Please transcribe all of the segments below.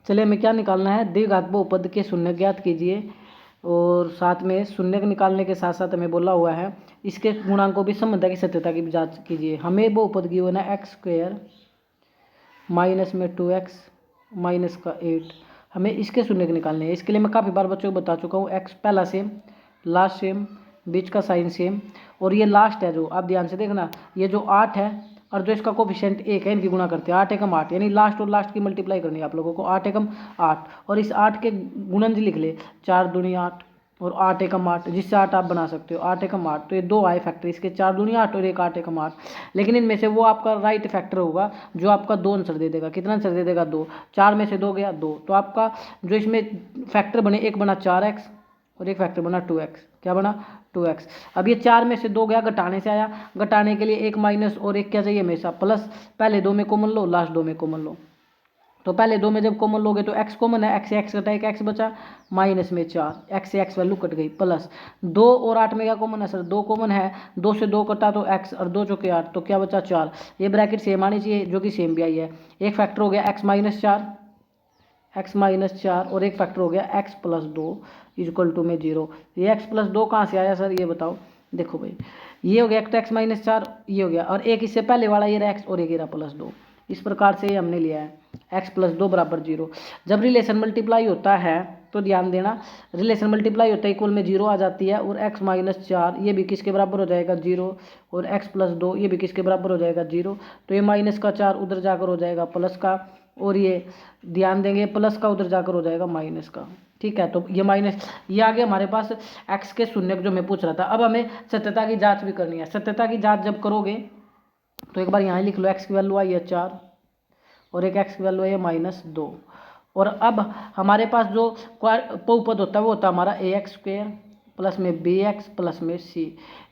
चलिए हमें क्या निकालना है, द्विघात बहुपद के शून्य ज्ञात कीजिए। और साथ में शून्य निकालने के साथ साथ हमें बोला हुआ है इसके गुणांकों की समता की सत्यता की भी जांच कीजिए। हमें बहुपद की होना है x² माइनस में 2x माइनस का 8, हमें इसके शून्य निकालने हैं। इसके लिए मैं काफ़ी बार बच्चों को बता चुका हूँ, x पहला सेम, लास्ट सेम, बीच का साइन सेम, और ये लास्ट है जो आप ध्यान से देखना, ये जो 8 है और जो इसका कोफिशिएंट 1 है, इनकी गुणा करते हैं 8 एकम 8, यानी लास्ट और लास्ट की मल्टीप्लाई करनी है आप लोगों को, 8 एकम 8, और इस 8 के गुणन लिख ले, 4 दूनी 8 और 8 एकम 8, जिससे 8 आप बना सकते हो, 8 एकम 8, तो ये 2 आए फैक्टर, इसके 4 दूनी 8 और एक 8 एकम 8। लेकिन इनमें से वो आपका राइट फैक्टर होगा जो आपका 2 आंसर दे देगा। कितना आंसर दे देगा? 2। 4 में से 2 गया 2, तो आपका जो इसमें फैक्टर बने, एक बना 4x और एक फैक्टर बना 2x। क्या बना? 2x। अब ये 4 में से 2 गया, घटाने से आया, घटाने के लिए एक माइनस और एक क्या चाहिए हमेशा? प्लस। पहले 2 में कॉमन लो, लास्ट 2 में कॉमन लो। तो पहले 2 में जब कॉमन लोगे तो x कॉमन है, x से x घटा, एक x बचा, माइनस में 4, x से x वैल्यू कट गई, प्लस 2 और 8 में क्या कॉमन है सर? 2 कॉमन है, 2 से 2 कटा तो x और 2 चौके 8, तो क्या बचा? 4। ये ब्रैकेट सेम आनी चाहिए, जो कि सेम भी आई है। एक फैक्टर हो गया x माइनस 4, x माइनस 4, और एक फैक्टर हो गया x प्लस 2 इक्वल टू में 0। ये x प्लस 2 कहाँ से आया सर, ये बताओ। देखो भाई, ये हो गया x माइनस 4, ये हो गया, और एक इससे पहले वाला ये रहा x और एक ये रहा प्लस 2। इस प्रकार से ये हमने लिया है x प्लस 2 बराबर 0। जब रिलेशन मल्टीप्लाई होता है तो ध्यान देना, रिलेशन मल्टीप्लाई होता है इक्वल में 0 आ जाती है, और x माइनस 4 ये भी किसके बराबर हो जाएगा? 0, और x प्लस 2 ये भी किसके बराबर हो जाएगा? 0। तो ये माइनस का 4 उधर जाकर हो जाएगा प्लस का, और ये ध्यान देंगे प्लस का उधर जाकर हो जाएगा माइनस का। ठीक है, तो ये माइनस, ये आ गया हमारे पास x के शून्य जो मैं पूछ रहा था। अब हमें सत्यता की जाँच भी करनी है। सत्यता की जाँच जब करोगे तो एक बार यहाँ लिख लो, x की वैल्यू आई है 4 और एक x की वैल्यू है -2। और अब हमारे पास जो बहुपद होता है वो होता है हमारा ax² प्लस में bx प्लस में c,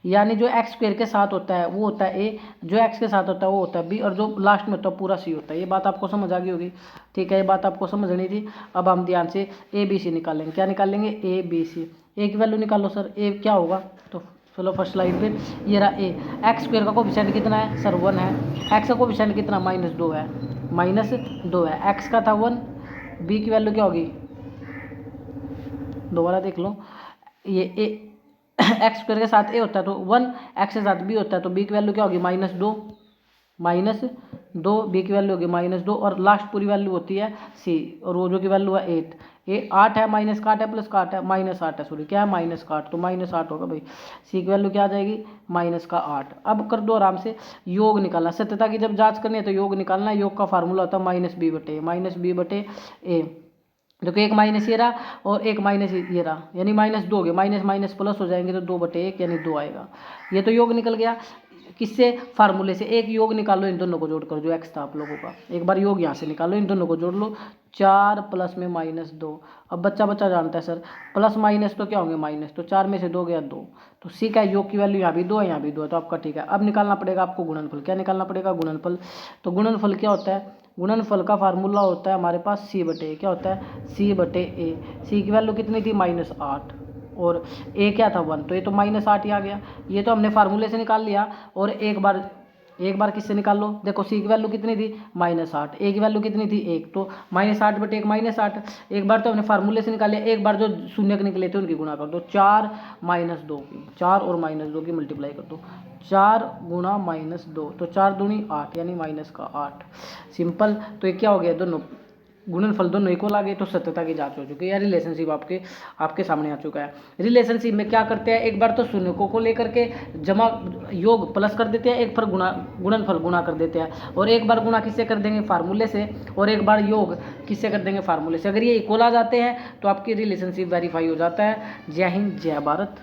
यानी जो x² के साथ होता है वो होता है a, जो x के साथ होता है वो होता है b, और जो लास्ट में होता है पूरा c होता है। ये बात आपको समझ आ गई होगी। ठीक है, ये बात आपको समझनी थी। अब हम ध्यान से a b c निकालेंगे। क्या निकालेंगे? a b c। a की वैल्यू निकालो सर, a क्या होगा? तो चलो फर्स्ट स्लाइड पे, ये रहा a। x² का कोफिशिएंट कितना है सर? 1 है। x का कोफिशिएंट कितना? -2 है, -2 है। x का था 1, b की वैल्यू क्या होगी? दोबारा देख लो, ये a x² के साथ a होता है तो 1, x के साथ b होता है तो b की वैल्यू क्या होगी? -2, -2, b की वैल्यू होगी -2, और लास्ट पूरी वैल्यू होती है c, और वो जो की वैल्यू है 8। ये 8 है, माइनस का 8 है, प्लस का 8 है, -8 है, सॉरी क्या है? -8, तो -8 होगा भाई। c की वैल्यू क्या आ जाएगी? -8। अब कर दो आराम से, योग निकालना। सत्यता की जब जांच करनी है तो योग निकालना है। योग का फार्मूला होता है -b/a। देखो एक माइनस ये रहा और एक माइनस ये रहा, यानी -2 हो गया, माइनस माइनस प्लस हो जाएंगे तो 2/1 यानी 2 आएगा। ये तो योग निकल गया। किससे? फार्मूले से। एक योग निकालो इन दोनों को जोड़कर, जो x था आप लोगों का, एक बार योग यहाँ से निकालो, इन दोनों को जोड़ लो, 4 प्लस में -2। अब बच्चा जानता है सर, प्लस माइनस तो क्या होंगे? माइनस, तो 4 में से 2 गया 2, तो c का योग की वैल्यू यहाँ भी 2 है, यहाँ भी 2 है, तो आपका ठीक है। अब निकालना पड़ेगा आपको गुणनफल। क्या निकालना पड़ेगा? गुणनफल। तो गुणनफल क्या होता है? गुणनफल का फार्मूला होता है हमारे पास c/a। क्या होता है? c/a। c की वैल्यू कितनी थी? -8, और a क्या था? 1, तो ये तो -8 ही आ गया। ये तो हमने फार्मूले से निकाल लिया, और एक बार किससे निकाल लो? देखो c की वैल्यू कितनी थी? -8, a की वैल्यू कितनी थी? 1, तो -8/1 -8। एक बार तो हमने फार्मूले से निकाल लिया, एक बार जो शून्य निकले थे उनकी गुणा कर दो, 4 -2 की, 4 और -2 की मल्टीप्लाई कर दो, 4 गुणा -2, तो 4 दूनी 8 यानी -8। सिंपल। तो ये क्या हो गया? दोनों गुणनफल दोनों इक्वल आ गए, तो सत्यता की जांच हो चुकी है, या रिलेशनशिप आपके सामने आ चुका है। रिलेशनशिप में क्या करते हैं? एक बार तो शून्य को लेकर के जमा योग प्लस कर देते हैं, एक बार गुणनफल गुणा कर देते हैं, और एक बार गुणा किससे कर देंगे? फार्मूले से, और एक बार योग किससे कर देंगे? फार्मूले से। अगर ये इक्वल आ जाते हैं तो आपकी रिलेशनशिप वेरीफाई हो जाता है। जय हिंद, जय भारत।